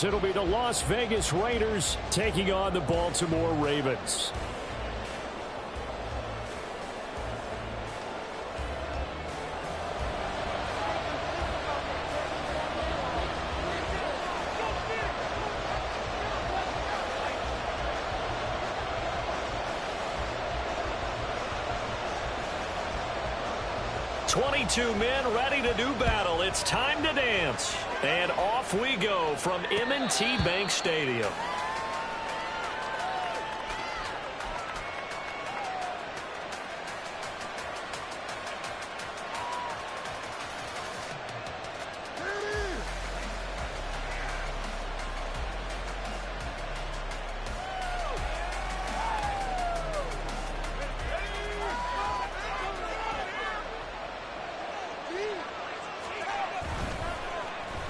It'll be the Las Vegas Raiders taking on the Baltimore Ravens. Two men ready to do battle. It's time to dance. And off we go from M&T Bank Stadium.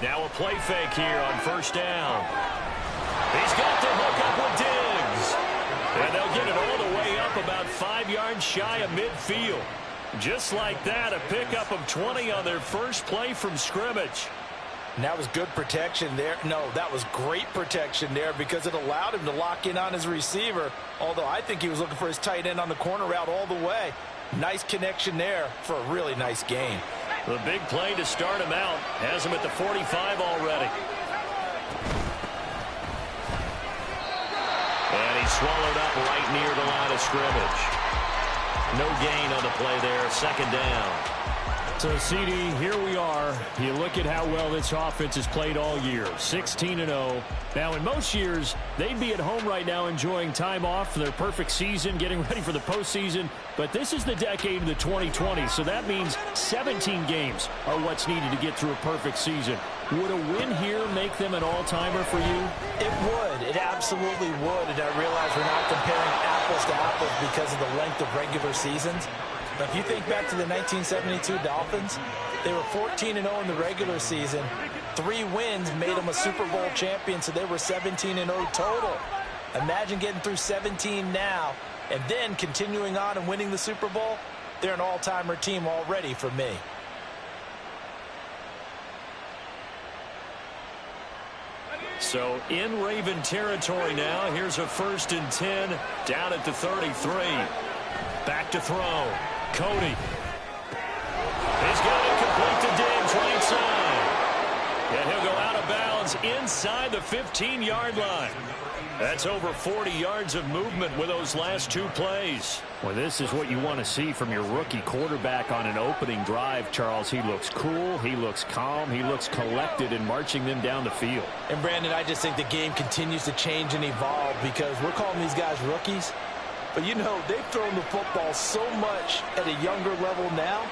Now a play fake here on first down. He's got the hook up with Diggs. And they'll get it all the way up about 5 yards shy of midfield. Just like that, a pickup of 20 on their first play from scrimmage. And that was good protection there. No, that was great protection there because it allowed him to lock in on his receiver. Although I think he was looking for his tight end on the corner route all the way. Nice connection there for a really nice gain. The big play to start him out has him at the 45 already. And he's swallowed up right near the line of scrimmage. No gain on the play there, second down. So, CD, here we are. You look at how well this offense has played all year, 16-0. Now, in most years, they'd be at home right now enjoying time off for their perfect season, getting ready for the postseason. But this is the decade of the 2020s, so that means 17 games are what's needed to get through a perfect season. Would a win here make them an all-timer for you? It would. It absolutely would. And I realize we're not comparing apples to apples because of the length of regular seasons. But if you think back to the 1972 Dolphins, they were 14-0 in the regular season. 3 wins made them a Super Bowl champion, so they were 17-0 total. Imagine getting through 17 now and then continuing on and winning the Super Bowl. They're an all-timer team already for me. So in Raven territory now. Here's a 1st and 10 down at the 33. Back to throw. Cody. He's got it complete to Diggs right side. And he'll go out of bounds inside the 15-yard line. That's over 40 yards of movement with those last 2 plays. Well, this is what you want to see from your rookie quarterback on an opening drive, Charles. He looks cool, he looks calm, he looks collected in marching them down the field. And, Brandon, I just think the game continues to change and evolve because we're calling these guys rookies. But, you know, they've thrown the football so much at a younger level now,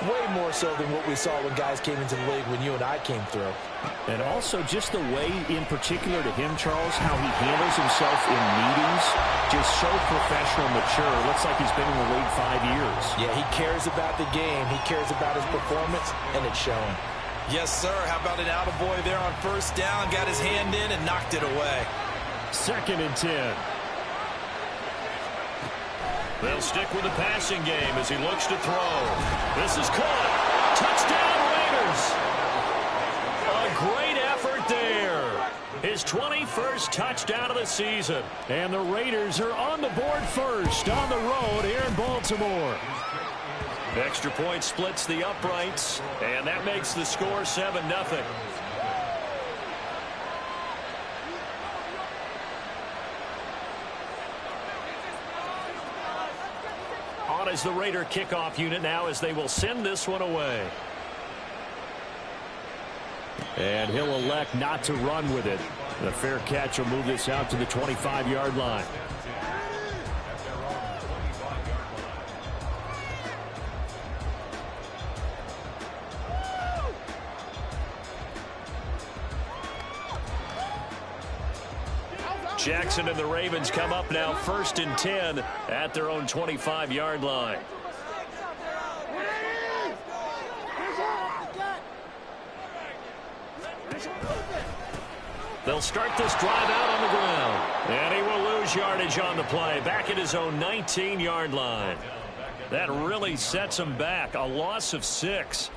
way more so than what we saw when guys came into the league when you and I came through. And also just the way, in particular to him, Charles, how he handles himself in meetings, just so professional, mature. Looks like he's been in the league 5 years. Yeah, he cares about the game. He cares about his performance, and it's showing. Yes, sir. How about an attaboy there on first down? Got his hand in and knocked it away. 2nd and 10. They'll stick with the passing game as he looks to throw. This is caught. Touchdown, Raiders. A great effort there. His 21st touchdown of the season. And the Raiders are on the board first on the road here in Baltimore. Extra point splits the uprights, and that makes the score 7-0. On as the Raider kickoff unit now as they will send this one away. And he'll elect not to run with it. The fair catch will move this out to the 25-yard line. Jackson and the Ravens come up now 1st and 10 at their own 25-yard line. They'll start this drive out on the ground. And he will lose yardage on the play. Back at his own 19-yard line. That really sets him back. A loss of 6.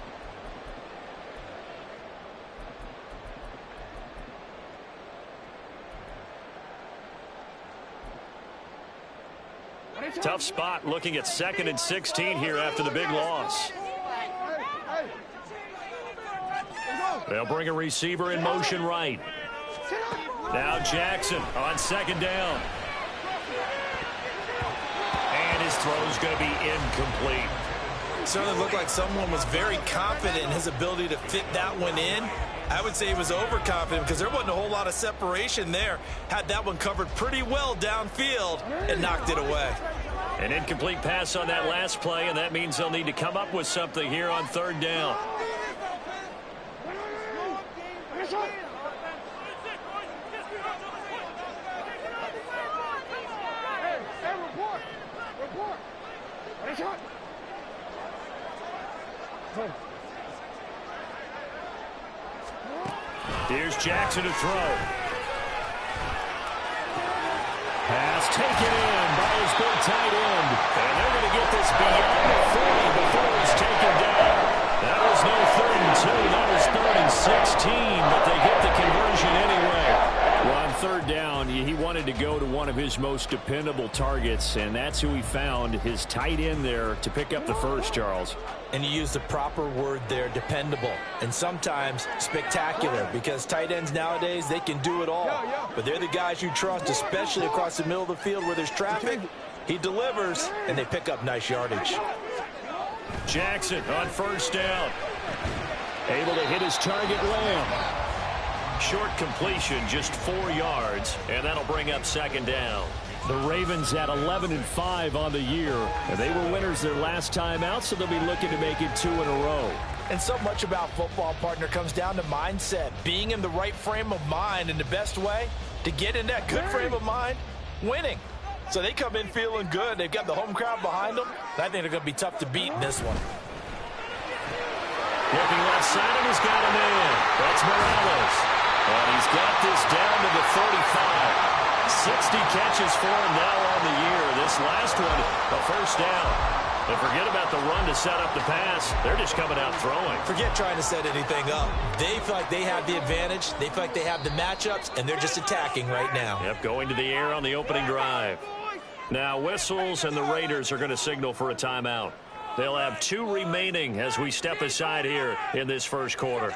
Tough spot looking at 2nd and 16 here after the big loss. They'll bring a receiver in motion right. Now Jackson on 2nd down. And his throw's going to be incomplete. Certainly looked like someone was very confident in his ability to fit that one in. I would say he was overconfident because there wasn't a whole lot of separation there. Had that one covered pretty well downfield and knocked it away. An incomplete pass on that last play, and that means they'll need to come up with something here on 3rd down. Here's Jackson to throw. Pass taken in by his big tight end. And they're going to get this beyond the 40 before he's taken down. That was no 3rd and 2. That was 3rd and 16, but they get the conversion anyway. Well, on 3rd down, he wanted to go to one of his most dependable targets, and that's who he found, his tight end there, to pick up the first, Charles. And you use the proper word there, dependable, and sometimes spectacular, because tight ends nowadays, they can do it all. But they're the guys you trust, especially across the middle of the field where there's traffic. He delivers, and they pick up nice yardage. Jackson on 1st down. Able to hit his target, Lamb. Short completion, just 4 yards, and that'll bring up 2nd down. The Ravens at 11-5 on the year, and they were winners their last time out, so they'll be looking to make it 2 in a row. And so much about football, partner, comes down to mindset, being in the right frame of mind, and the best way to get in that good frame of mind, winning. So they come in feeling good. They've got the home crowd behind them. I think they're going to be tough to beat in this one. Looking left side, and he's got him in. That's Morales. And he's got this down to the 35. 60 catches for him now on the year. This last one, a 1st down. And forget about the run to set up the pass. They're just coming out throwing. Forget trying to set anything up. They feel like they have the advantage. They feel like they have the matchups, and they're just attacking right now. Yep, going to the air on the opening drive. Now whistles, and the Raiders are going to signal for a timeout. They'll have 2 remaining as we step aside here in this 1st quarter.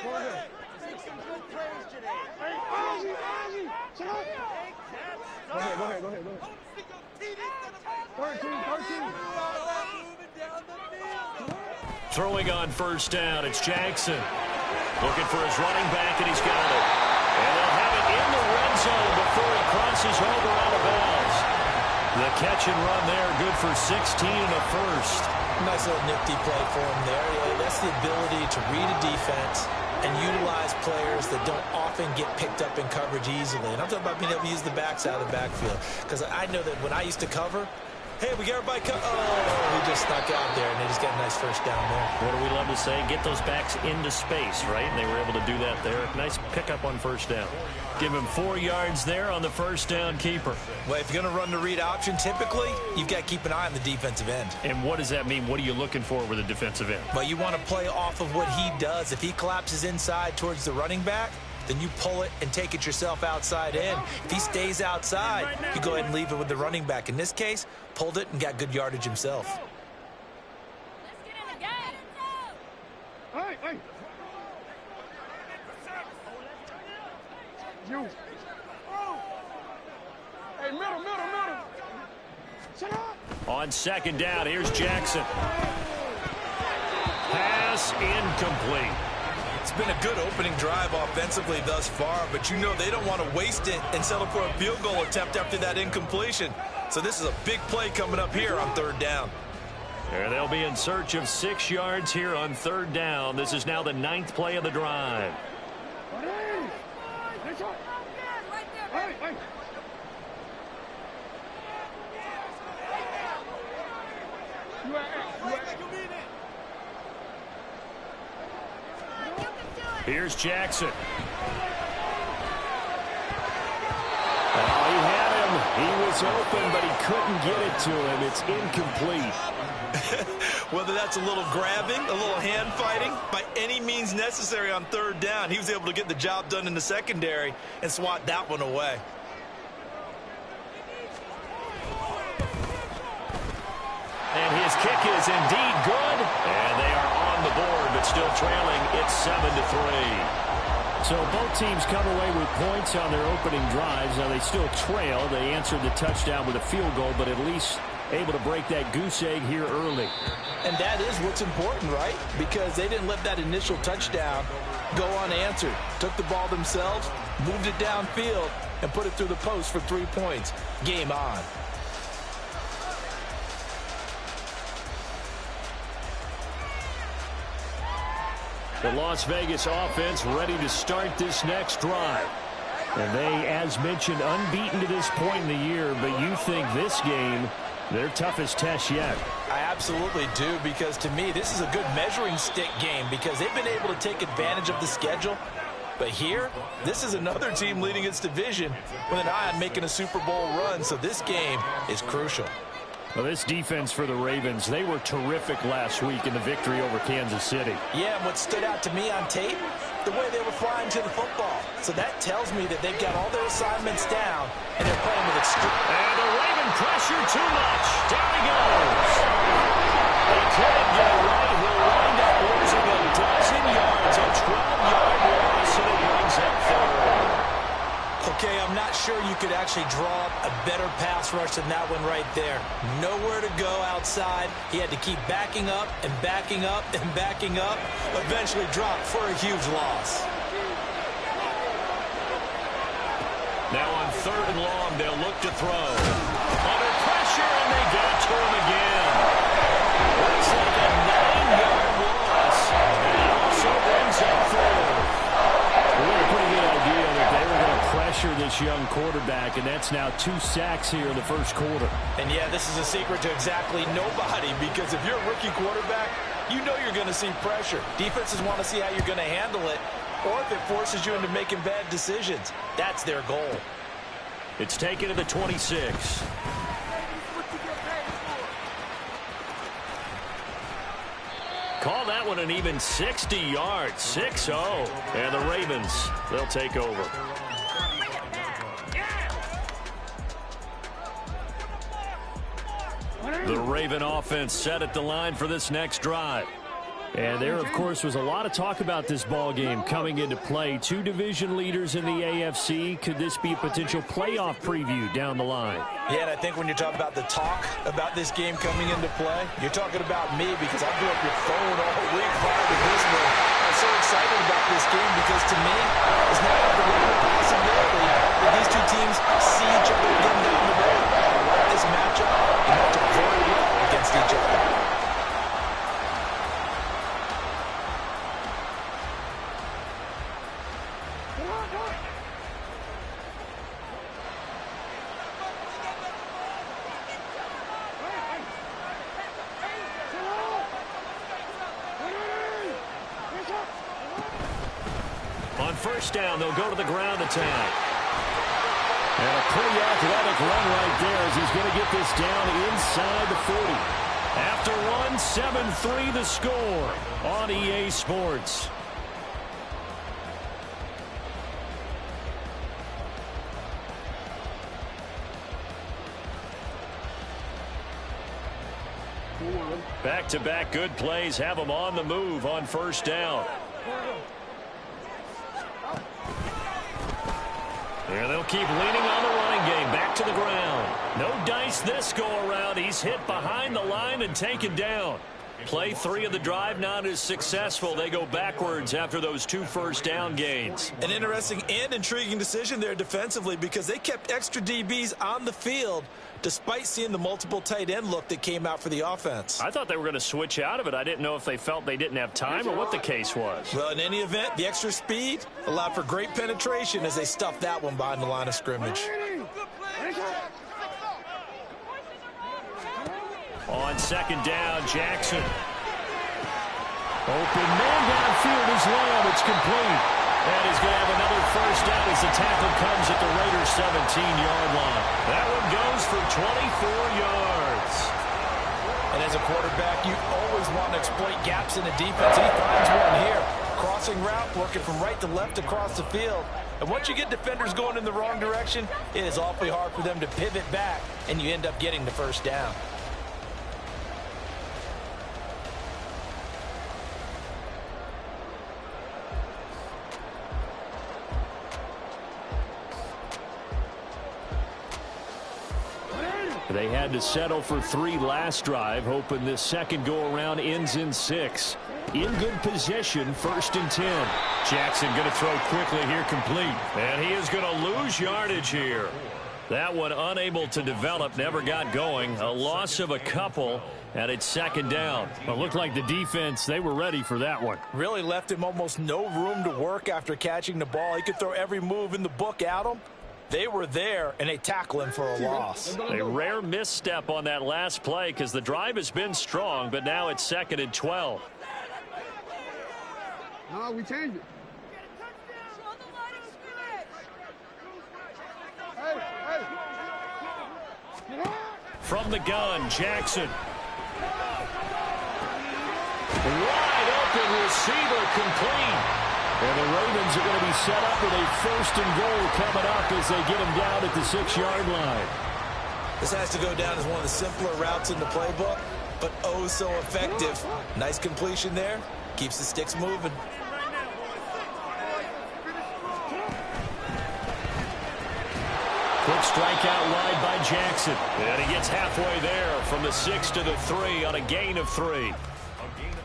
Go ahead. 13. Throwing on 1st down, it's Jackson. Looking for his running back, and he's got it. And they'll have it in the red zone before he crosses over out of bounds. The catch and run there, good for 16 and a 1st. Nice little nifty play for him there. Yeah, that's the ability to read a defense and utilize players that don't often get picked up in coverage easily. And I'm talking about being able to use the backs out of the backfield. Because I know that when I used to cover, hey, we got everybody oh, he just snuck out there, and they just got a nice 1st down there. What do we love to say? Get those backs into space, right? And they were able to do that there. Nice pickup on 1st down. Give him 4 yards there on the 1st down keeper. Well, if you're going to run the read option, typically, you've got to keep an eye on the defensive end. And what does that mean? What are you looking for with a defensive end? Well, you want to play off of what he does. If he collapses inside towards the running back, then you pull it and take it yourself outside in. If he stays outside, you go ahead and leave it with the running back. In this case, pulled it and got good yardage himself. Let's get in the game. Hey. You. Hey, middle. Shut up. On 2nd down, here's Jackson. Pass incomplete. It's been a good opening drive offensively thus far, but you know they don't want to waste it and settle for a field goal attempt after that incompletion. So this is a big play coming up here on 3rd down. And they'll be in search of 6 yards here on 3rd down. This is now the 9th play of the drive. Here's Jackson. Oh, he had He was open, but he couldn't get it to him. It's incomplete. Whether that's a little grabbing, a little hand fighting, by any means necessary on third down, he was able to get the job done in the secondary and swat that one away. And his kick is indeed good. And they are on the board, but still trailing. It's 7-3. So both teams come away with points on their opening drives. Now they still trail. They answered the touchdown with a field goal, but at least able to break that goose egg here early. And that is what's important, right? Because they didn't let that initial touchdown go unanswered. Took the ball themselves, moved it downfield, and put it through the post for 3 points. Game on. The Las Vegas offense ready to start this next drive. And they, as mentioned, unbeaten to this point in the year, but you think this game, their toughest test yet. I absolutely do, because to me, this is a good measuring stick game because they've been able to take advantage of the schedule. But here, this is another team leading its division with an eye on making a Super Bowl run, so this game is crucial. Well, this defense for the Ravens, they were terrific last week in the victory over Kansas City. Yeah, and what stood out to me on tape, the way they were flying to the football. So that tells me that they've got all their assignments down, and they're playing with extreme. And the Raven pressure too much. Down he goes. They couldn't get it right. He'll wind up losing a dozen yards. A 12-yard loss, and it brings up third. Okay, I'm not sure you could actually draw up a better pass rush than that one right there. Nowhere to go outside. He had to keep backing up and backing up and backing up. Eventually dropped for a huge loss. Now on third and long, they'll look to throw. Under pressure, and they get it to him again. Looks like a 9-yard loss. And it also brings up third. We had a pretty good idea that they were going to pressure this young quarterback, and that's now 2 sacks here in the first quarter. And yeah, this is a secret to exactly nobody, because if you're a rookie quarterback, you know you're going to see pressure. Defenses want to see how you're going to handle it, or if it forces you into making bad decisions. That's their goal. It's taken to the 26. Call that one an even 60 yards, 6-0. And the Ravens, they'll take over. The Raven offense set at the line for this next drive. And there, of course, was a lot of talk about this ball game coming into play. 2 division leaders in the AFC. Could this be a potential playoff preview down the line? Yeah, and I think when you're talking about the talk about this game coming into play, you're talking about me, because I blew up your phone all week prior to this one. I'm so excited about this game because, to me, it's not like the real possibility that these two teams see each other again down the road. I like this matchup. They match up very well against each other. On first down, they'll go to the ground attack. And a pretty athletic run right there as he's going to get this down inside the 40. After one, 7-3 the score on EA Sports. Back-to-back good plays have them on the move on first down. And they'll keep leaning on the running game. Back to the ground. No dice this go-around. He's hit behind the line and taken down. Play 3 of the drive not as successful. They go backwards after those 2 first down gains. An interesting and intriguing decision there defensively, because they kept extra DBs on the field despite seeing the multiple tight end look that came out for the offense. I thought they were going to switch out of it. I didn't know if they felt they didn't have time or what the case was. Well, in any event, the extra speed allowed for great penetration as they stuffed that one behind the line of scrimmage. On second down, Jackson. Open man downfield is Lamb. It's complete. And he's going to have another first down as the tackle comes at the Raiders' 17-yard line. That one goes for 24 yards. And as a quarterback, you always want to exploit gaps in the defense. He finds one here. Crossing route, working from right to left across the field. And once you get defenders going in the wrong direction, it is awfully hard for them to pivot back, and you end up getting the first down. They had to settle for 3 last drive, hoping this second go-around ends in 6. In good position, 1st and 10. Jackson going to throw quickly here, complete. And he is going to lose yardage here. That one unable to develop, never got going. A loss of a couple, and it's 2nd down. Well, it looked like the defense, they were ready for that one. Really left him almost no room to work after catching the ball. He could throw every move in the book at him. They were there, and they tackle him for a loss. A rare misstep on that last play because the drive has been strong, but now it's 2nd and 12. No, we changed it. From the gun, Jackson. Wide open receiver, complete. And the Ravens are going to be set up with a 1st and goal coming up as they get him down at the 6-yard line. This has to go down as one of the simpler routes in the playbook, but oh so effective. Nice completion there. Keeps the sticks moving. Quick strike out wide by Jackson. And he gets halfway there from the 6 to the 3 on a gain of 3.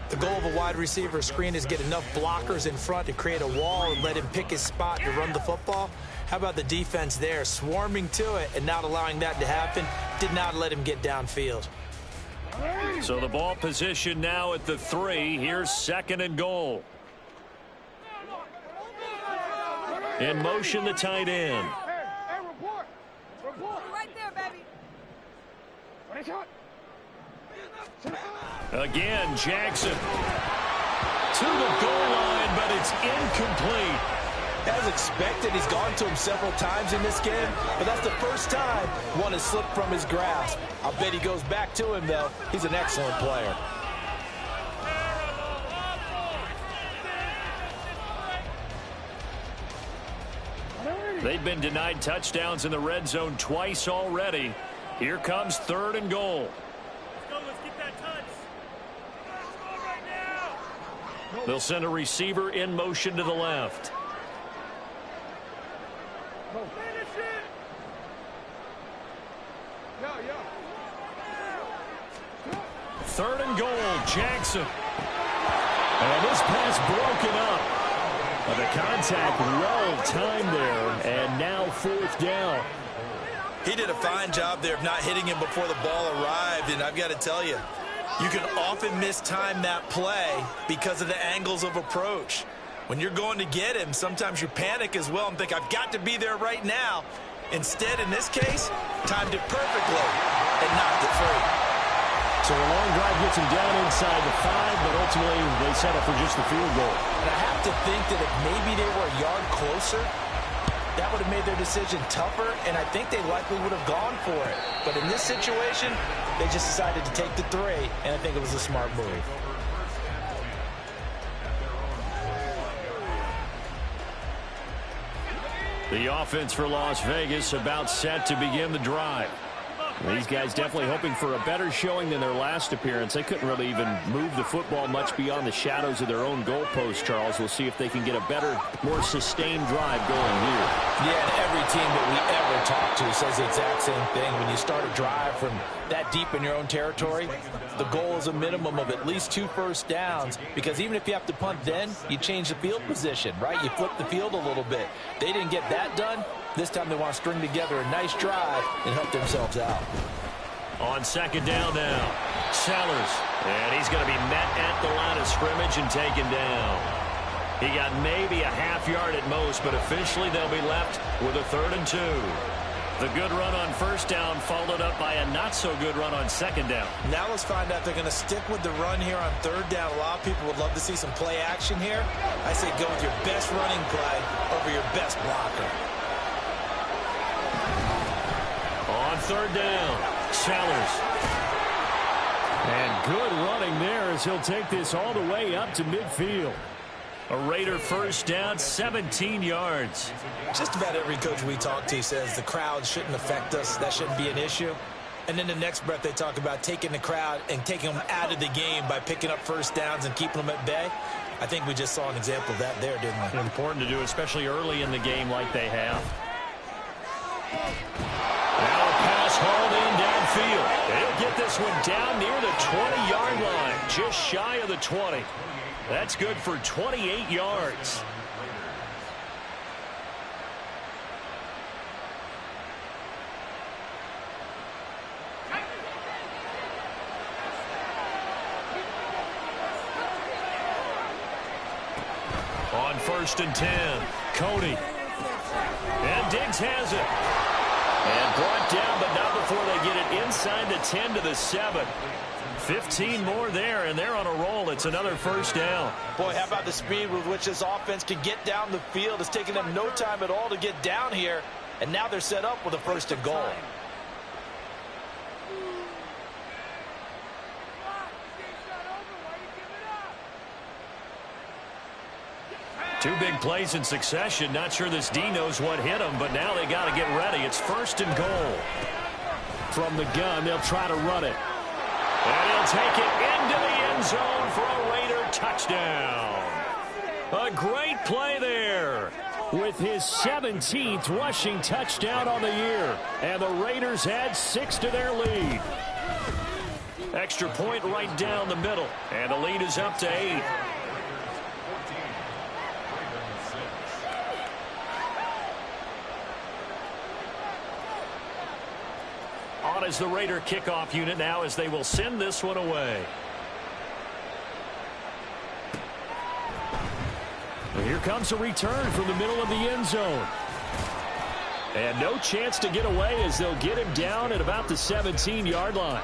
The goal of a wide receiver screen is get enough blockers in front to create a wall and let him pick his spot to run the football. How about the defense there, swarming to it and not allowing that to happen? Did not let him get downfield. So the ball position now at the 3. Here's 2nd and goal. In motion, the tight end. Hey, report. Report. Right there, baby. Again, Jackson to the goal line, but it's incomplete. As expected, he's gone to him several times in this game, but that's the first time one has slipped from his grasp. I'll bet he goes back to him, though. He's an excellent player. They've been denied touchdowns in the red zone twice already. Here comes 3rd and goal. They'll send a receiver in motion to the left. 3rd and goal, Jackson. And this pass broken up. The contact well timed there, and now 4th down. He did a fine job there of not hitting him before the ball arrived, and I've got to tell you, you can often mistime that play because of the angles of approach. When you're going to get him, sometimes you panic as well and think, I've got to be there right now. Instead, in this case, timed it perfectly and knocked it free. So a long drive gets him down inside the 5, but ultimately they settle for just the field goal. And I have to think that if maybe they were a yard closer, that would have made their decision tougher, and I think they likely would have gone for it. But in this situation, they just decided to take the 3, and I think it was a smart move. The offense for Las Vegas about set to begin the drive. These guys definitely hoping for a better showing than their last appearance. They couldn't really even move the football much beyond the shadows of their own goalpost, Charles. We'll see if they can get a better, more sustained drive going here. Yeah, and every team that we ever talk to says the exact same thing. When you start a drive from that deep in your own territory, the goal is a minimum of at least 2 first downs, because even if you have to punt then, you change the field position, right? You flip the field a little bit. They didn't get that done. This time they want to string together a nice drive and help themselves out. On 2nd down now, Sellers. And he's going to be met at the line of scrimmage and taken down. He got maybe a half yard at most, but officially they'll be left with a 3rd and 2. The good run on first down followed up by a not-so-good run on second down. Now let's find out if they're going to stick with the run here on third down. A lot of people would love to see some play action here. I say go with your best running play over your best blocker. On third down, Sellers. And good running there as he'll take this all the way up to midfield. A Raider first down, 17 yards. Just about every coach we talk to says the crowd shouldn't affect us. That shouldn't be an issue. And then the next breath they talk about taking the crowd and taking them out of the game by picking up first downs and keeping them at bay. I think we just saw an example of that there, didn't we? Important to do, especially early in the game like they have. Now a pass hauled in downfield. They'll get this one down near the 20-yard line, just shy of the 20. That's good for 28 yards. On first and 10, Cody. And Diggs has it. And brought down, but not before they get it inside the 10 to the 7. 15 more there, and they're on a roll. It's another first down. Boy, how about the speed with which this offense can get down the field? It's taken them no time at all to get down here, and now they're set up with a first and goal. Two big plays in succession. Not sure this D knows what hit him, but now they got to get ready. It's first and goal. From the gun, they'll try to run it. And he'll take it into the end zone for a Raider touchdown. A great play there with his 17th rushing touchdown on the year. And the Raiders add 6 to their lead. Extra point right down the middle. And the lead is up to 8. On as the Raider kickoff unit now as they will send this one away. And here comes a return from the middle of the end zone. And no chance to get away as they'll get him down at about the 17-yard line.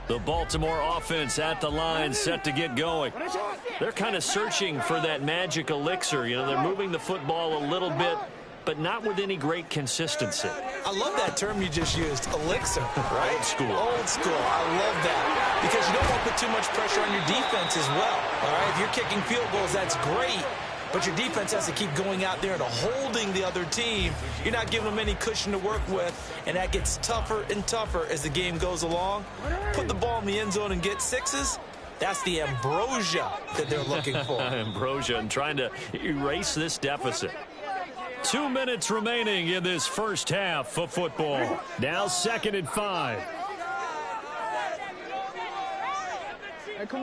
The Baltimore offense at the line, set to get going. They're kind of searching for that magic elixir. You know, they're moving the football a little bit, but not with any great consistency. I love that term you just used, elixir, right? Old school. Old school. I love that. Because you don't want to put too much pressure on your defense as well. All right, if you're kicking field goals, that's great. But your defense has to keep going out there and holding the other team. You're not giving them any cushion to work with, and that gets tougher and tougher as the game goes along. Put the ball in the end zone and get sixes. That's the ambrosia that they're looking for. Ambrosia, and trying to erase this deficit. 2 minutes remaining in this first half of football. Now 2nd and 5.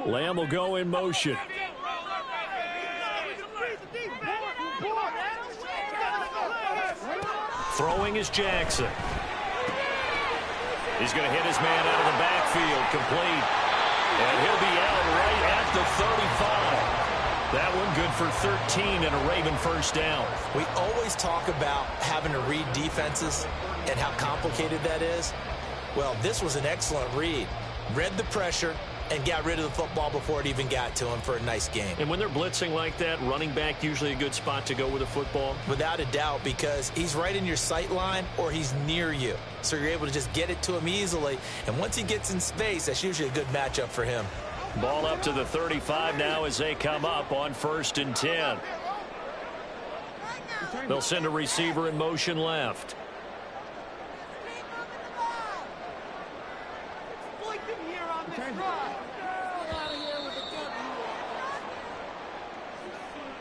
Lamb will go in motion. Throwing is Jackson. He's going to hit his man out of the backfield, complete. And he'll be out right at the 35. That one good for 13 and a Raven first down. We always talk about having to read defenses and how complicated that is. Well, this was an excellent read. Read the pressure and got rid of the football before it even got to him for a nice game. And when they're blitzing like that, running back usually a good spot to go with a football? Without a doubt, because he's right in your sight line or he's near you. So you're able to just get it to him easily. And once he gets in space, that's usually a good matchup for him. Ball up to the 35 now as they come up on 1st and 10. They'll send a receiver in motion left.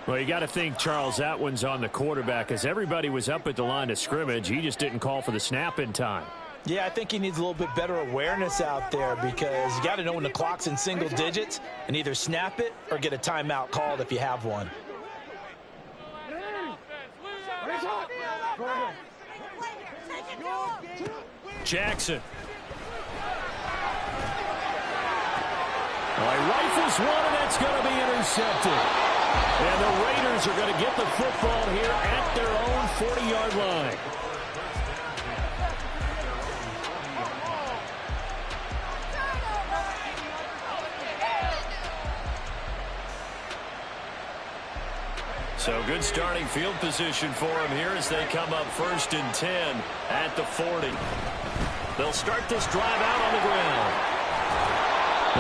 Well, you got to think, Charles, that one's on the quarterback as everybody was up at the line of scrimmage. He just didn't call for the snap in time. Yeah, I think he needs a little bit better awareness out there because you got to know when the clock's in single digits and either snap it or get a timeout called if you have one. Jackson. Well, he rifles one, and it's going to be intercepted. And the Raiders are going to get the football here at their own 40-yard line. So good starting field position for him here as they come up 1st and 10 at the 40. They'll start this drive out on the ground.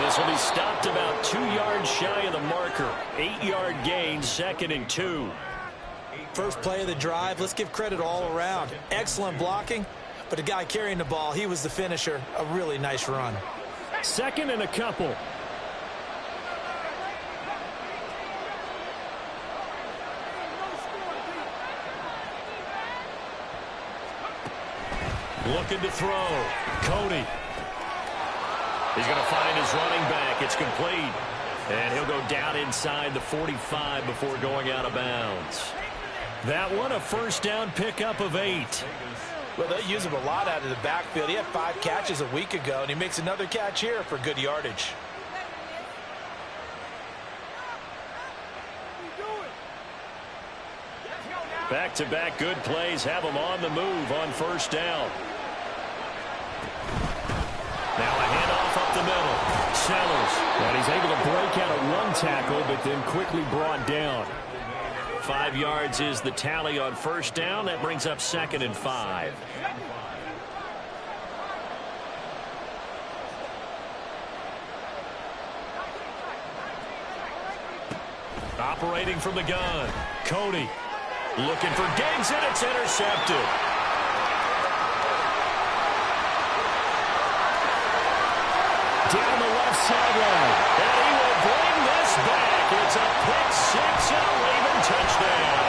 This will be stopped about 2 yards shy of the marker. 8-yard gain, 2nd and 2. First play of the drive, let's give credit all around. Excellent blocking, but the guy carrying the ball, he was the finisher. A really nice run. 2nd and a couple. Looking to throw. Cody. He's going to find his running back. It's complete. And he'll go down inside the 45 before going out of bounds. That one, a first down pickup of 8. Well, they use him a lot out of the backfield. He had 5 catches a week ago, and he makes another catch here for good yardage. Back-to-back good plays have him on the move on first down. Now a handoff up the middle. Sellers. And he's able to break out of one tackle, but then quickly brought down. 5 yards is the tally on first down. That brings up 2nd and 5. Operating from the gun. Cody. Looking for Diggs, and it's intercepted. Down the left sideline. And he will bring this back. It's a pick 6 and a Raven touchdown.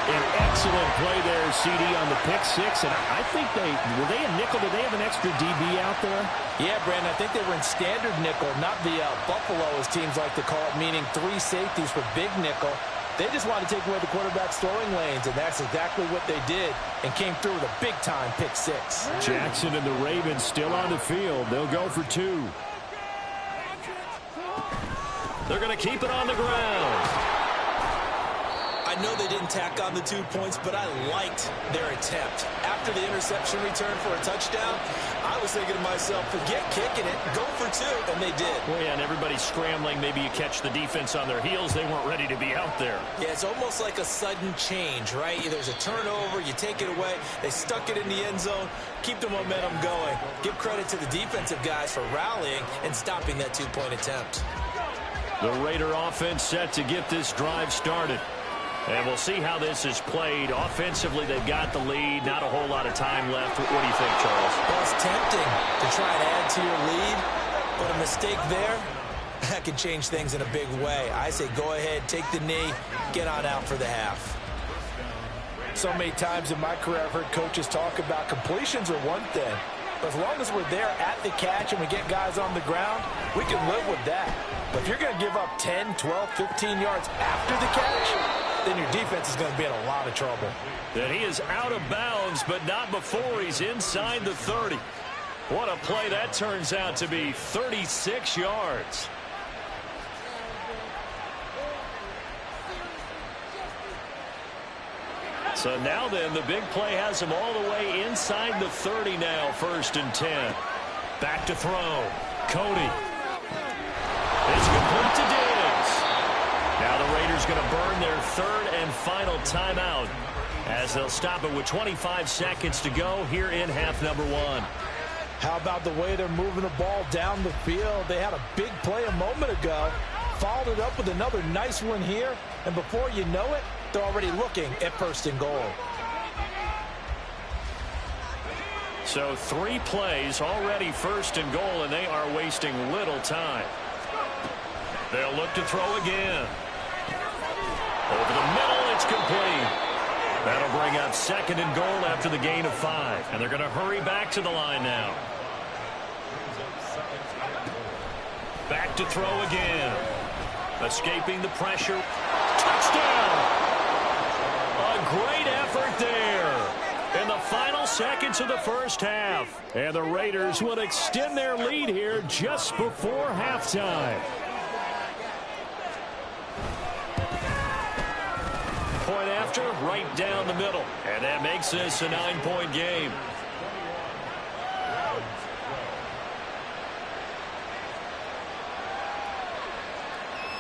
An excellent play there, CD, on the pick 6. And I think were they a nickel? Did they have an extra DB out there? Yeah, Brandon, I think they were in standard nickel, not the Buffalo, as teams like to call it, meaning 3 safeties for big nickel. They just wanted to take away the quarterback's throwing lanes, and that's exactly what they did, and came through with a big-time pick 6. Jackson and the Ravens still on the field. They'll go for 2. They're going to keep it on the ground. I know they didn't tack on the 2 points, but I liked their attempt. After the interception return for a touchdown, I was thinking to myself, forget kicking it, go for 2, and they did. Well, yeah, and everybody's scrambling. Maybe you catch the defense on their heels. They weren't ready to be out there. Yeah, it's almost like a sudden change, right? There's a turnover, you take it away, they stuck it in the end zone, keep the momentum going. Give credit to the defensive guys for rallying and stopping that 2-point attempt. The Raider offense set to get this drive started. And we'll see how this is played. Offensively, they've got the lead. Not a whole lot of time left. What do you think, Charles? Well, it's tempting to try and add to your lead, but a mistake there, that can change things in a big way. I say go ahead, take the knee, get on out for the half. So many times in my career, I've heard coaches talk about completions are one thing, but as long as we're there at the catch and we get guys on the ground, we can live with that. But if you're going to give up 10, 12, 15 yards after the catch, then your defense is going to be in a lot of trouble. Then he is out of bounds, but not before he's inside the 30. What a play that turns out to be. 36 yards. So now then, the big play has him all the way inside the 30 now, 1st and 10. Back to throw. Cody. It's complete to Diggs. Now the Raiders going to burn their 3rd and final timeout as they'll stop it with 25 seconds to go here in half number 1. How about the way they're moving the ball down the field? They had a big play a moment ago, followed it up with another nice one here, and before you know it, they're already looking at 1st and goal. So 3 plays already 1st and goal, and they are wasting little time. They'll look to throw again. Over the middle, it's complete. That'll bring up 2nd and goal after the gain of 5. And they're going to hurry back to the line now. Back to throw again. Escaping the pressure. Touchdown! A great effort there. In the final seconds of the first half. And the Raiders will extend their lead here just before halftime. Point after, right down the middle. And that makes this a 9-point game.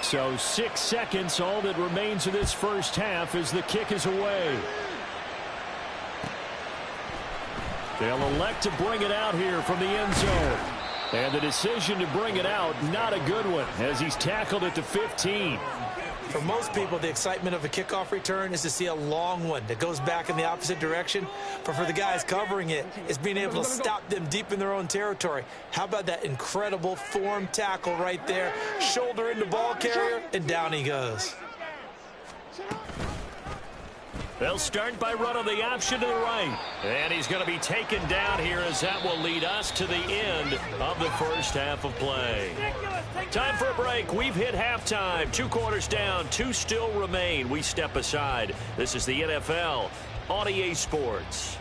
So 6 seconds, all that remains of this first half as the kick is away. They'll elect to bring it out here from the end zone. And the decision to bring it out, not a good one, as he's tackled at the 15. For most people, the excitement of a kickoff return is to see a long one that goes back in the opposite direction. But for the guys covering it, it's being able to stop them deep in their own territory. How about that incredible form tackle right there? Shoulder into ball carrier, and down he goes. They'll start by running the option to the right. And he's going to be taken down here as that will lead us to the end of the first half of play. Time for a break. We've hit halftime. 2 quarters down. 2 still remain. We step aside. This is the NFL on EA Sports.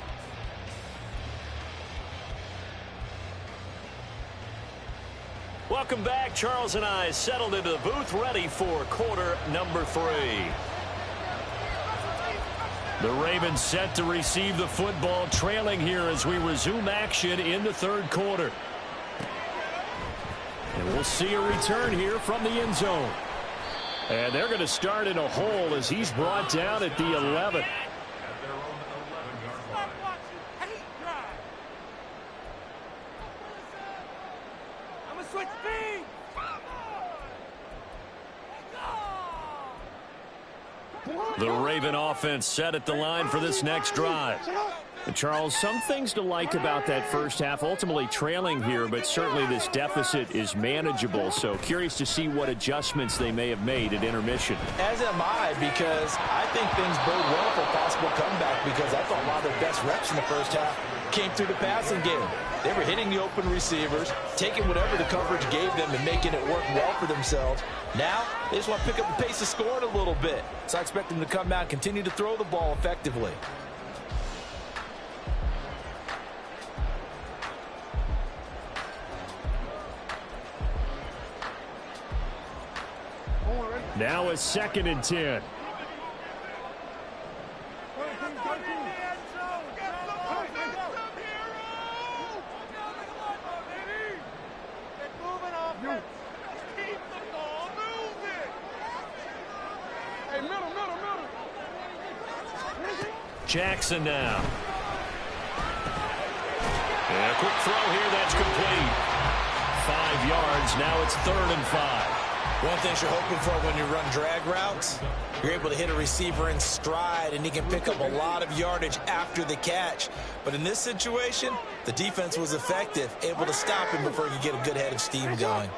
Welcome back. Charles and I settled into the booth ready for quarter number 3. The Ravens set to receive the football, trailing here as we resume action in the third quarter. And we'll see a return here from the end zone. And they're going to start in a hole as he's brought down at the 11. The Raven offense set at the line for this next drive. And Charles, some things to like about that first half, ultimately trailing here, but certainly this deficit is manageable. So curious to see what adjustments they may have made at intermission. As am I, because I think things bode well for a possible comeback, because I thought a lot of their best reps in the first half came through the passing game. They were hitting the open receivers, taking whatever the coverage gave them and making it work well for themselves. Now, they just want to pick up the pace of scoring a little bit. So I expect them to come out and continue to throw the ball effectively. Now a 2nd and 10. Jackson now. And a quick throw here, that's complete. 5 yards, now it's 3rd and 5. One thing you're hoping for when you run drag routes, you're able to hit a receiver in stride, and he can pick up a lot of yardage after the catch. But in this situation, the defense was effective, able to stop him before he could get a good head of steam going.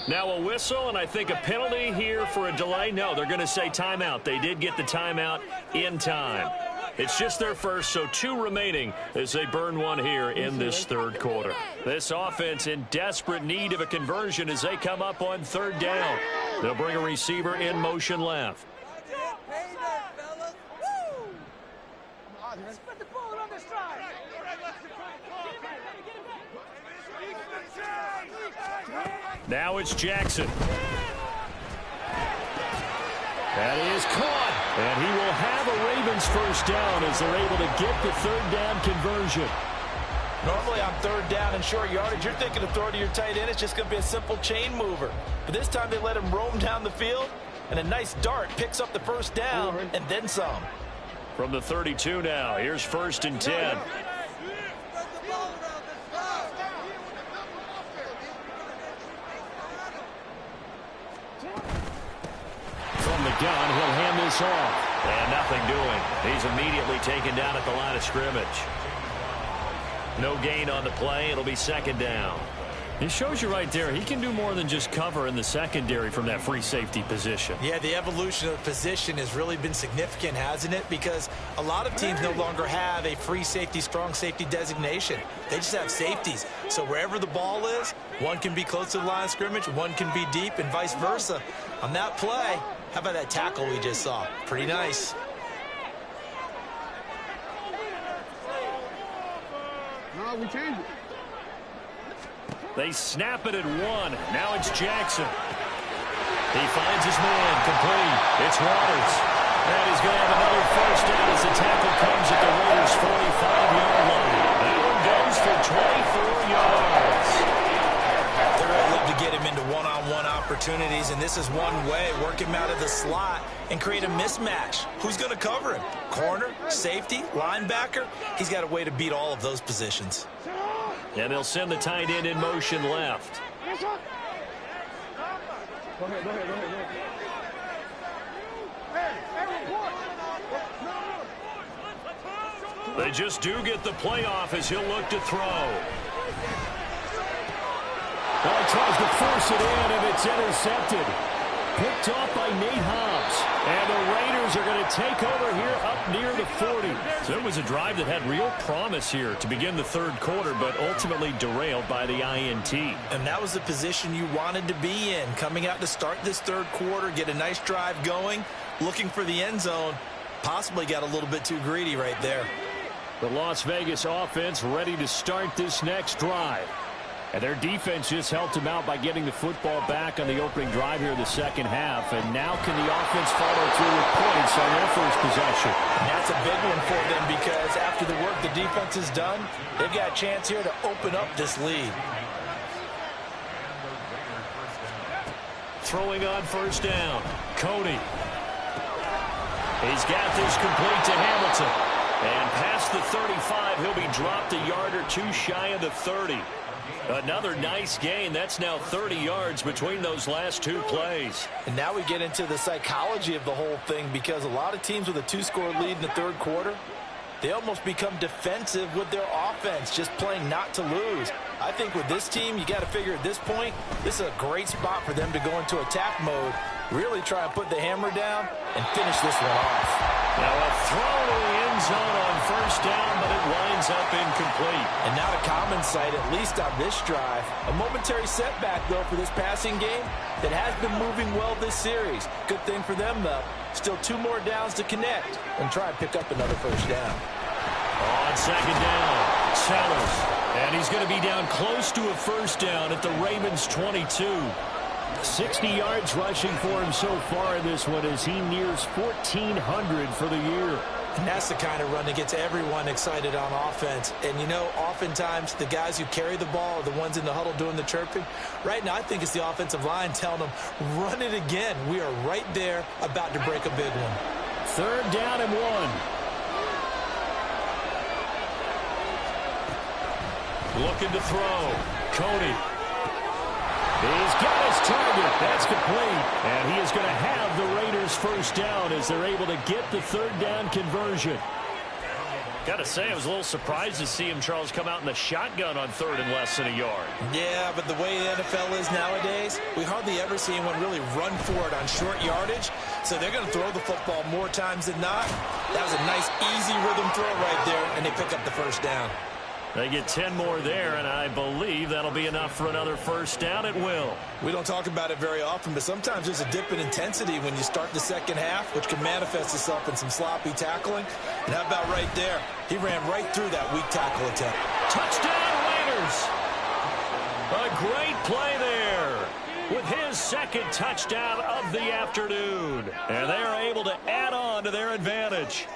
Now a whistle, and I think a penalty here for a delay. No, they're going to say timeout. They did get the timeout in time. It's just their first, so 2 remaining as they burn one here in this third quarter. This offense in desperate need of a conversion as they come up on 3rd down. They'll bring a receiver in motion left. Now it's Jackson. That is caught. And he will have a Ravens first down as they're able to get the 3rd down conversion. Normally on 3rd down and short yardage, you're thinking of throwing to your tight end. It's just going to be a simple chain mover. But this time they let him roam down the field, and a nice dart picks up the first down and then some. From the 32 now, here's 1st and 10. From the gun, he'll hand this off. And nothing doing. He's immediately taken down at the line of scrimmage. No gain on the play. It'll be 2nd down. It shows you right there, he can do more than just cover in the secondary from that free safety position. Yeah, the evolution of the position has really been significant, hasn't it? Because a lot of teams no longer have a free safety, strong safety designation. They just have safeties. So wherever the ball is, one can be close to the line of scrimmage, one can be deep, and vice versa. On that play, how about that tackle we just saw? Pretty nice. No, we changed it. They snap it at 1. Now it's Jackson. He finds his man, complete. It's Waters. And he's going to have another first down as the tackle comes at the Raiders' 45-yard line. That one goes for 24 yards. They're going to love to get him into one-on-one opportunities, and this is one way. Work him out of the slot and create a mismatch. Who's going to cover him? Corner, safety, linebacker? He's got a way to beat all of those positions. And they'll send the tight end in motion left. Go ahead. Hey, report. They just do get the playoff as he'll look to throw. Well, he tries to force it in, and it's intercepted. Picked off by Nate Hobbs. And the Raiders are going to take over here up near the 40. So it was a drive that had real promise here to begin the third quarter, but ultimately derailed by the INT. And that was the position you wanted to be in. Coming out to start this third quarter, get a nice drive going, looking for the end zone. Possibly got a little bit too greedy right there. The Las Vegas offense ready to start this next drive. And their defense just helped them out by getting the football back on the opening drive here in the second half. And now can the offense follow through with points on their first possession? And that's a big one for them because after the work the defense has done, they've got a chance here to open up this lead. Throwing on first down. Cody. He's got this complete to Hamilton. And past the 35, he'll be dropped a yard or two shy of the 30. Another nice gain. That's now 30 yards between those last two plays. And now we get into the psychology of the whole thing because a lot of teams with a two-score lead in the third quarter, they almost become defensive with their offense, just playing not to lose. I think with this team, you got to figure at this point, this is a great spot for them to go into attack mode, really try and put the hammer down and finish this one off. Now a throw to the end zone on first down, but it winds up incomplete. And not a common sight, at least on this drive. A momentary setback, though, for this passing game that has been moving well this series. Good thing for them, though. Still 2 more downs to connect and try and pick up another first down. On second down, Sellers. And he's going to be down close to a first down at the Ravens' 22. 60 yards rushing for him so far in this one as he nears 1,400 for the year. And that's the kind of run that gets everyone excited on offense. And, you know, oftentimes the guys who carry the ball are the ones in the huddle doing the chirping. Right now, I think it's the offensive line telling them, run it again. We are right there about to break a big one. Third down and 1. Looking to throw. Cody. He's got his target. That's complete. And he is going to have the Raiders first down as they're able to get the third down conversion. Got to say, I was a little surprised to see him, Charles, come out in the shotgun on third and less than a yard. Yeah, but the way the NFL is nowadays, we hardly ever see anyone really run for it on short yardage. So they're going to throw the football more times than not. That was a nice, easy rhythm throw right there, and they pick up the first down. They get 10 more there, and I believe that'll be enough for another first down. It will. We don't talk about it very often, but sometimes there's a dip in intensity when you start the second half, which can manifest itself in some sloppy tackling. And how about right there? He ran right through that weak tackle attempt. Touchdown, Raiders! A great play there with his second touchdown of the afternoon. And they're able to add on to their advantage.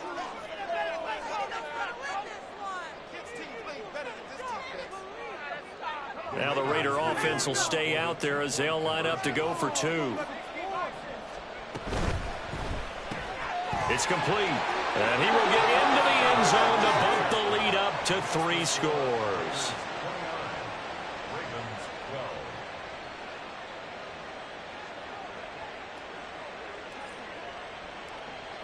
Now the Raider offense will stay out there as they'll line up to go for 2. It's complete. And he will get into the end zone to bump the lead up to 3 scores.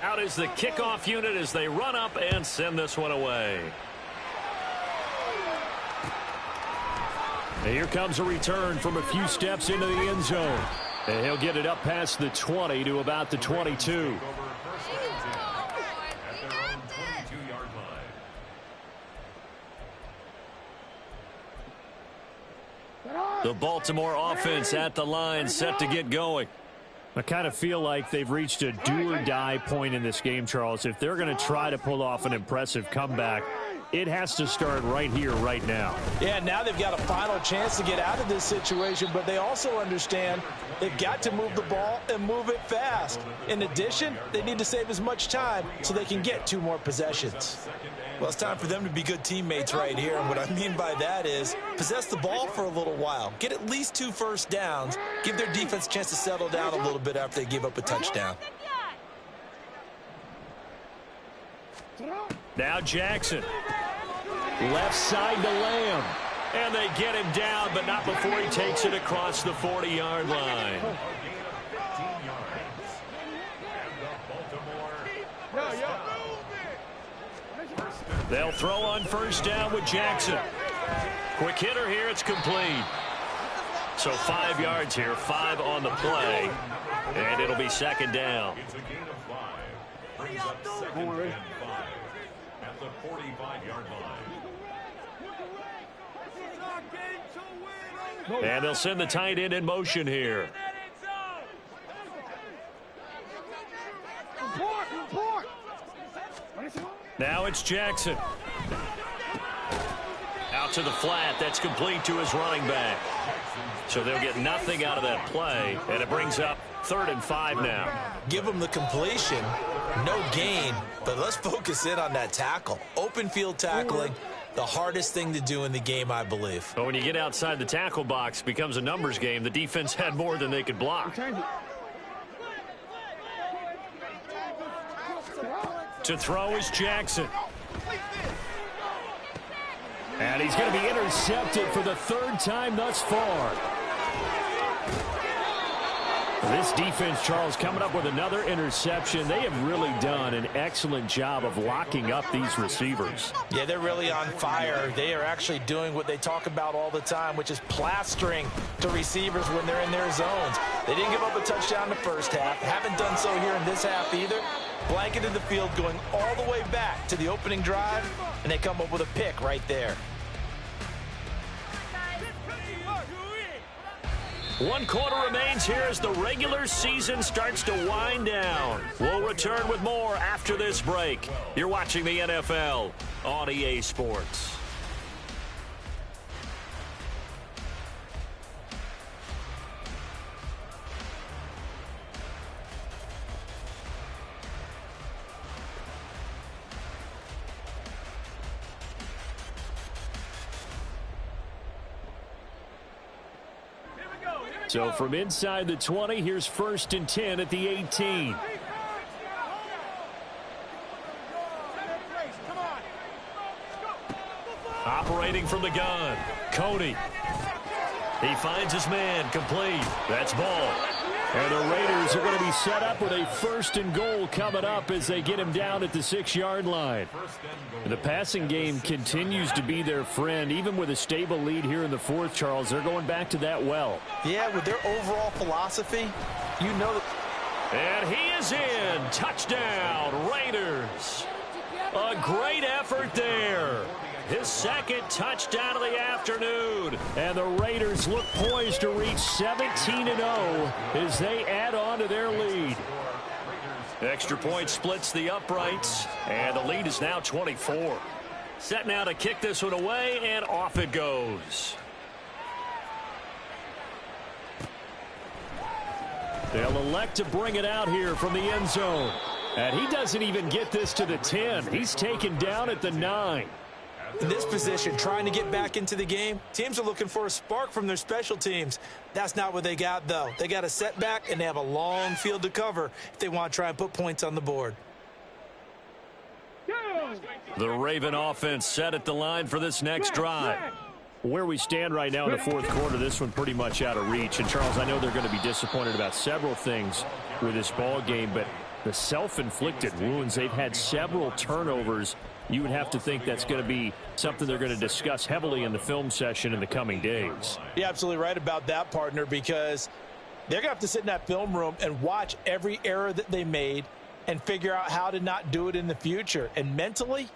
Out is the kickoff unit as they run up and send this one away. And here comes a return from a few steps into the end zone. And he'll get it up past the 20 to about the 22. The Baltimore offense at the line, set to get going. I kind of feel like they've reached a do-or-die point in this game, Charles. If they're going to try to pull off an impressive comeback, it has to start right here, right now. Yeah, now they've got a final chance to get out of this situation, but they also understand they've got to move the ball and move it fast. In addition, they need to save as much time so they can get 2 more possessions. Well, it's time for them to be good teammates right here, and what I mean by that is possess the ball for a little while, get at least 2 first downs, give their defense a chance to settle down a little bit after they give up a touchdown. Now Jackson. Left side to Lamb. And they get him down, but not before he takes it across the 40-yard line. They'll throw on first down with Jackson. Quick hitter here, it's complete. So 5 yards here, 5 on the play. And it'll be second down. It's a gain of 5. Brings up second and 5 at the 45-yard line. And they'll send the tight end in motion here. Now it's Jackson. Out to the flat. That's complete to his running back. So they'll get nothing out of that play. And it brings up 3rd and 5 now. Give them the completion. No gain. But let's focus in on that tackle. Open field tackling. The hardest thing to do in the game, I believe. But when you get outside the tackle box, it becomes a numbers game. The defense had more than they could block. To throw is Jackson. And he's going to be intercepted for the 3rd time thus far. This defense, Charles, coming up with another interception. They have really done an excellent job of locking up these receivers. Yeah, they're really on fire. They are actually doing what they talk about all the time, which is plastering to receivers when they're in their zones. They didn't give up a touchdown in the first half. Haven't done so here in this half either. Blanketed the field going all the way back to the opening drive, and they come up with a pick right there. 1 quarter remains here as the regular season starts to wind down. We'll return with more after this break. You're watching the NFL on EA Sports. So from inside the 20, here's 1st and 10 at the 18. Operating from the gun, Cody. He finds his man, complete. That's ball. And the Raiders are going to be set up with a 1st and goal coming up as they get him down at the 6-yard line. The passing game continues to be their friend. Even with a stable lead here in the 4th, Charles, they're going back to that well. Yeah, with their overall philosophy, you know that. And he is in. Touchdown, Raiders. A great effort there. His 2nd touchdown of the afternoon. And the Raiders look poised to reach 17-0 as they add on to their lead. Extra point splits the uprights, and the lead is now 24. Set now to kick this one away, and off it goes. They'll elect to bring it out here from the end zone. And he doesn't even get this to the 10. He's taken down at the 9. In this position, trying to get back into the game, teams are looking for a spark from their special teams. That's not what they got, though. They got a setback, and they have a long field to cover if they want to try and put points on the board. The Raven offense set at the line for this next drive. Where we stand right now in the 4th quarter, this one pretty much out of reach. And, Charles, I know they're going to be disappointed about several things with this ball game, but the self-inflicted wounds, they've had several turnovers you would have to think that's going to be something they're going to discuss heavily in the film session in the coming days. You're absolutely right about that, partner, because they're going to have to sit in that film room and watch every error that they made and figure out how to not do it in the future. And mentally,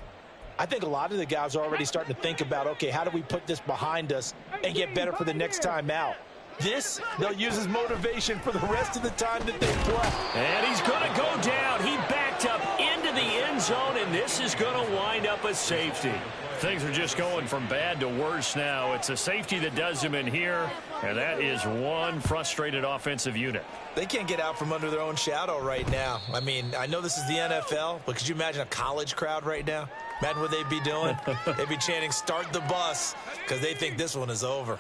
I think a lot of the guys are already starting to think about, okay, how do we put this behind us and get better for the next time out? This, they'll use as motivation for the rest of the time that they play. And he's going to go down. He backed up into the end zone, and this is going to wind up a safety. Things are just going from bad to worse now. It's a safety that does him in here, and that is one frustrated offensive unit. They can't get out from under their own shadow right now. I mean, I know this is the NFL, but could you imagine a college crowd right now? Imagine what they'd be doing. They'd be chanting, "Start the bus," because they think this one is over.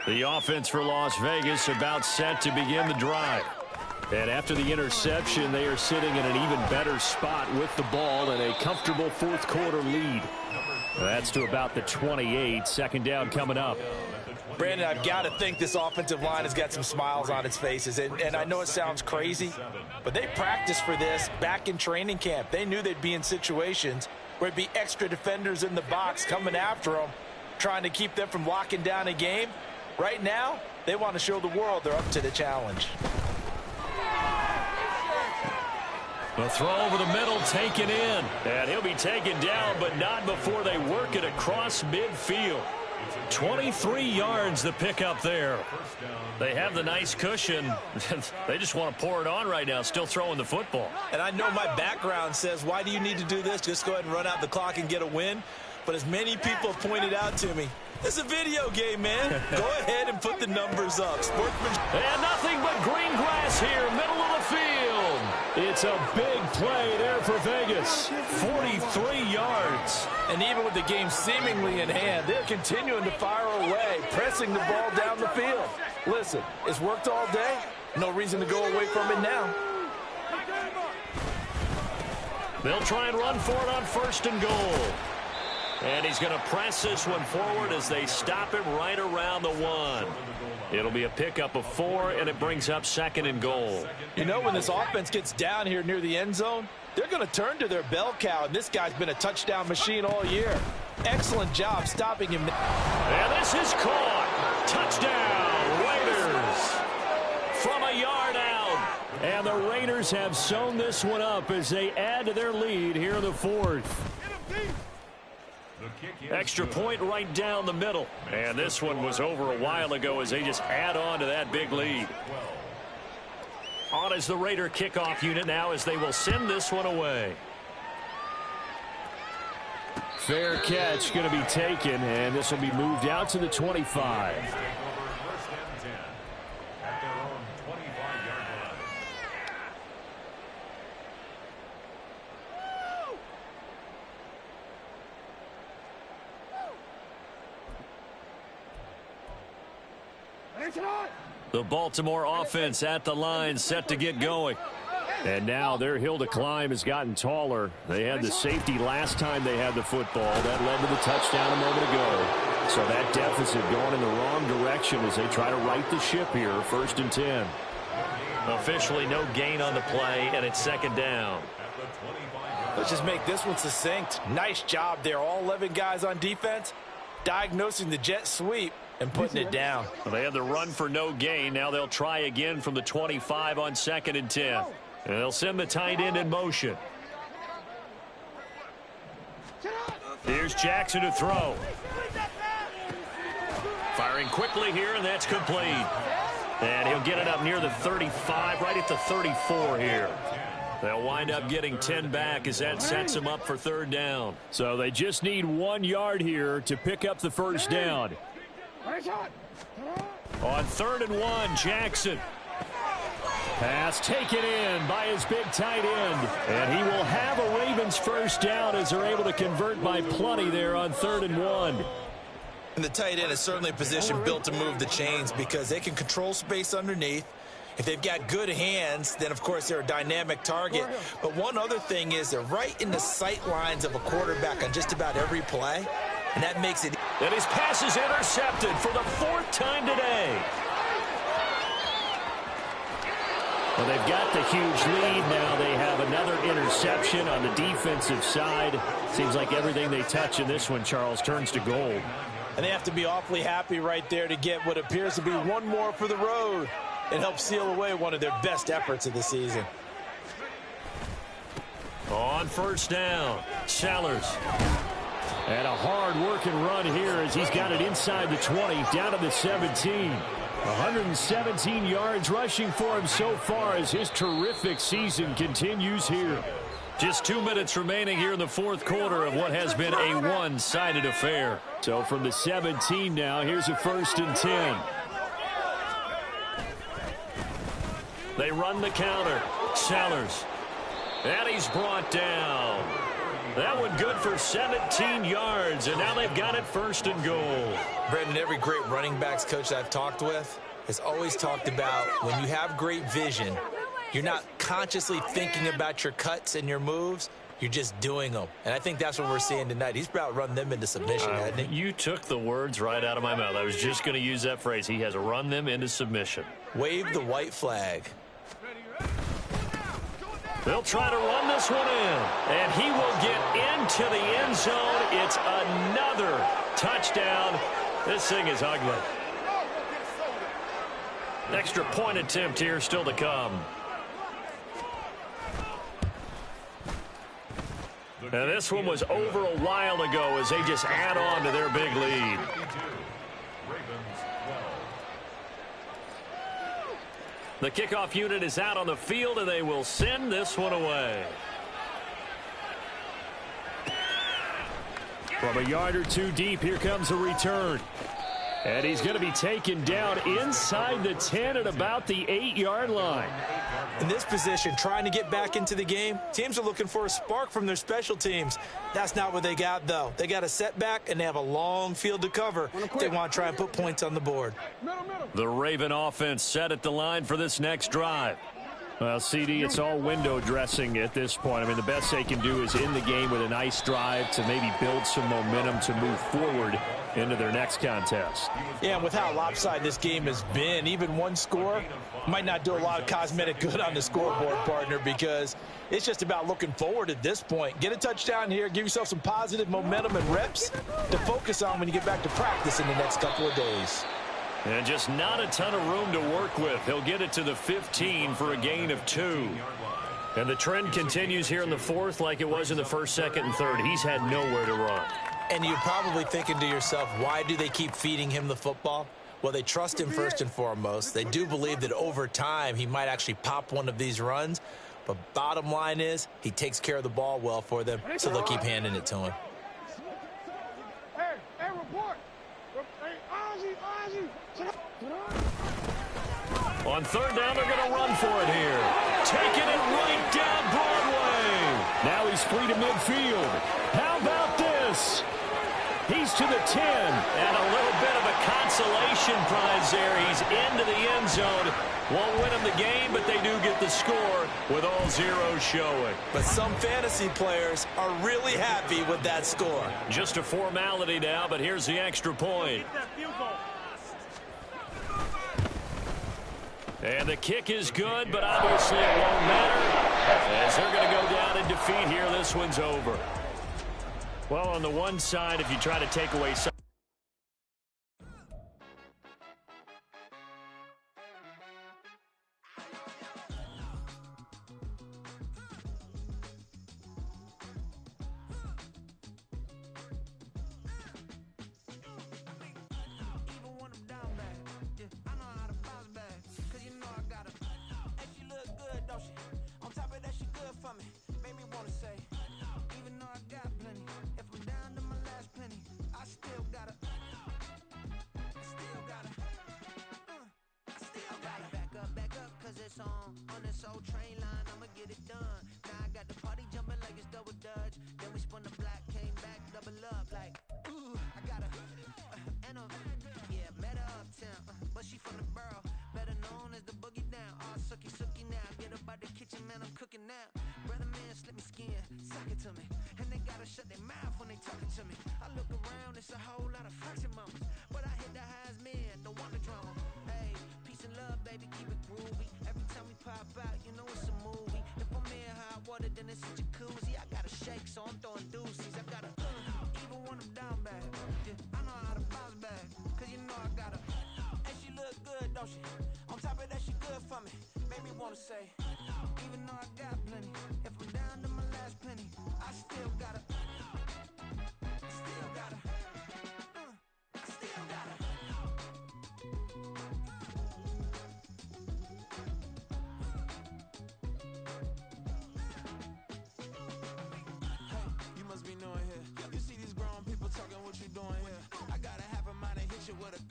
The offense for Las Vegas about set to begin the drive. And after the interception, they are sitting in an even better spot with the ball and a comfortable fourth quarter lead. That's to about the 28. Second down coming up. Brandon, I've got to think this offensive line has got some smiles on its faces. And I know it sounds crazy, but they practiced for this back in training camp. They knew they'd be in situations where it'd be extra defenders in the box coming after them, trying to keep them from locking down a game. Right now, they want to show the world they're up to the challenge. The throw over the middle taken in. And he'll be taken down, but not before they work it across midfield. 23 yards the pickup there. They have the nice cushion. They just want to pour it on right now, still throwing the football. And I know my background says, why do you need to do this? Just go ahead and run out the clock and get a win. But as many people have pointed out to me, it's a video game, man. Go ahead and put the numbers up. Sportsmanship. And nothing but green grass here, middle of the field. It's a big play there for Vegas. 43 yards. And even with the game seemingly in hand, they're continuing to fire away, pressing the ball down the field. Listen, it's worked all day. No reason to go away from it now. They'll try and run for it on first and goal. And he's going to press this one forward as they stop him right around the 1. It'll be a pickup of 4, and it brings up second and goal. You know, when this offense gets down here near the end zone, they're going to turn to their bell cow, and this guy's been a touchdown machine all year. Excellent job stopping him. And this is caught. Touchdown, Raiders. From a yard out. And the Raiders have sewn this one up as they add to their lead here in the 4th. Extra point right down the middle. And this one was over a while ago as they just add on to that big lead. On is the Raider kickoff unit now as they will send this one away. Fair catch going to be taken, and this will be moved out to the 25. The Baltimore offense at the line, set to get going. And now their hill to climb has gotten taller. They had the safety last time they had the football. That led to the touchdown a moment ago. So that deficit going in the wrong direction as they try to right the ship here. 1st and 10. Officially no gain on the play, and it's second down. Let's just make this one succinct. Nice job there. All 11 guys on defense diagnosing the jet sweep and putting it down. Well, they had the run for no gain. Now they'll try again from the 25 on 2nd and 10. And they'll send the tight end in motion. Here's Jackson to throw. Firing quickly here, and that's complete. And he'll get it up near the 35, right at the 34 here. They'll wind up getting 10 back as that sets them up for 3rd down. So they just need 1 yard here to pick up the first down. On 3rd and 1, Jackson. Pass taken in by his big tight end. And he will have a Ravens first down as they're able to convert by plenty there on 3rd and 1. And the tight end is certainly a position built to move the chains because they can control space underneath. If they've got good hands, then, of course, they're a dynamic target. But one other thing is they're right in the sight lines of a quarterback on just about every play, and that makes it. And his pass is intercepted for the 4th time today. Well, they've got the huge lead now. They have another interception on the defensive side. Seems like everything they touch in this one, Charles, turns to gold. And they have to be awfully happy right there to get what appears to be one more for the road. It helps seal away one of their best efforts of the season. On first down, Sellers. And a hard-working run here as he's got it inside the 20, down to the 17. 117 yards rushing for him so far as his terrific season continues here. Just 2 minutes remaining here in the fourth quarter of what has been a one-sided affair. So from the 17 now, here's a 1st and 10. They run the counter. Sellers. And he's brought down. That one good for 17 yards, and now they've got it 1st and goal. Brendan, every great running backs coach I've talked with has always talked about when you have great vision, you're not consciously thinking about your cuts and your moves. You're just doing them. And I think that's what we're seeing tonight. He's about run them into submission, hasn't he? You took the words right out of my mouth. I was just going to use that phrase. He has run them into submission. Wave the white flag. They'll try to run this one in, and he will get into the end zone. It's another touchdown. This thing is ugly. Extra point attempt here still to come. And this one was over a while ago as they just add on to their big lead. The kickoff unit is out on the field, and they will send this one away. From a yard or two deep, here comes a return. And he's going to be taken down inside the 10 at about the 8-yard line. In this position, trying to get back into the game, teams are looking for a spark from their special teams. That's not what they got, though. They got a setback, and they have a long field to cover if they want to try and put points on the board. The Raven offense set at the line for this next drive. Well, CD, it's all window dressing at this point. I mean, the best they can do is end the game with a nice drive to maybe build some momentum to move forward into their next contest. Yeah, and with how lopsided this game has been, even one score might not do a lot of cosmetic good on the scoreboard, partner, because it's just about looking forward at this point. Get a touchdown here, give yourself some positive momentum and reps to focus on when you get back to practice in the next couple of days. And just not a ton of room to work with. He'll get it to the 15 for a gain of 2. And the trend continues here in the fourth like it was in the first, second, and third. He's had nowhere to run. And you're probably thinking to yourself, why do they keep feeding him the football? Well, they trust him first and foremost. They do believe that over time he might actually pop one of these runs. But bottom line is he takes care of the ball well for them, so they'll keep handing it to him. Hey, report. Hey, Ozzy. On third down, they're going to run for it here. Taking it right down Broadway. Now he's free to midfield. How about this? He's to the 10. And a little bit of a consolation prize there. He's into the end zone. Won't win them the game, but they do get the score with all zeros showing. But some fantasy players are really happy with that score. Just a formality now, but here's the extra point. And the kick is good, but obviously it won't matter as they're going to go down in defeat here. This one's over. Well, on the one side, if you try to take away some on this old train line, I'ma get it done. Now I got the party jumping like it's double dutch. Then we spun the block, came back, double up like, ooh, I got a, and a, yeah, met her uptown, but she from the borough, better known as the boogie down. Oh, sucky now, get up out the kitchen, man, I'm cooking now. Brother man, slip me skin, suck it to me, and they gotta shut their mouth when they talking to me. I look around, it's a whole lot of flirting moments, but I hit the highs, man, don't want the drama. Hey, peace and love, baby, keep it groovy. Every time we pop out, you know it's a movie. If I'm in hot water, then it's a jacuzzi. I gotta shake, so I'm throwing deuces. I gotta, even when I'm down bad. Yeah, I know how to bounce back, cause you know I gotta. And she look good, don't she? On top of that, she good for me. Made me wanna say, even though I got plenty, if I'm down to my last penny, I still gotta, I still gotta. Must be knowing here. You see these grown people talking, what you doing here? I gotta have a mind to hit you with a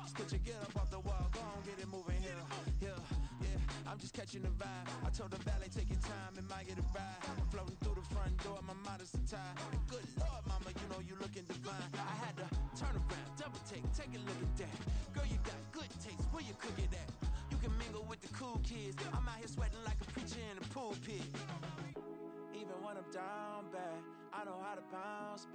just could you get up off the wall, go on, get it moving here. Yeah, I'm just catching the vibe. I told the valet, take your time, it might get a ride. Floating through the front door, my modest attire. Good Lord, mama, you know you looking divine. I had to turn around, double take a look at that. Girl, you got good taste, where you cook it at? You can mingle with the cool kids. I'm out here sweating like a preacher in the pulpit. Even when I'm down bad, I know how to bounce back.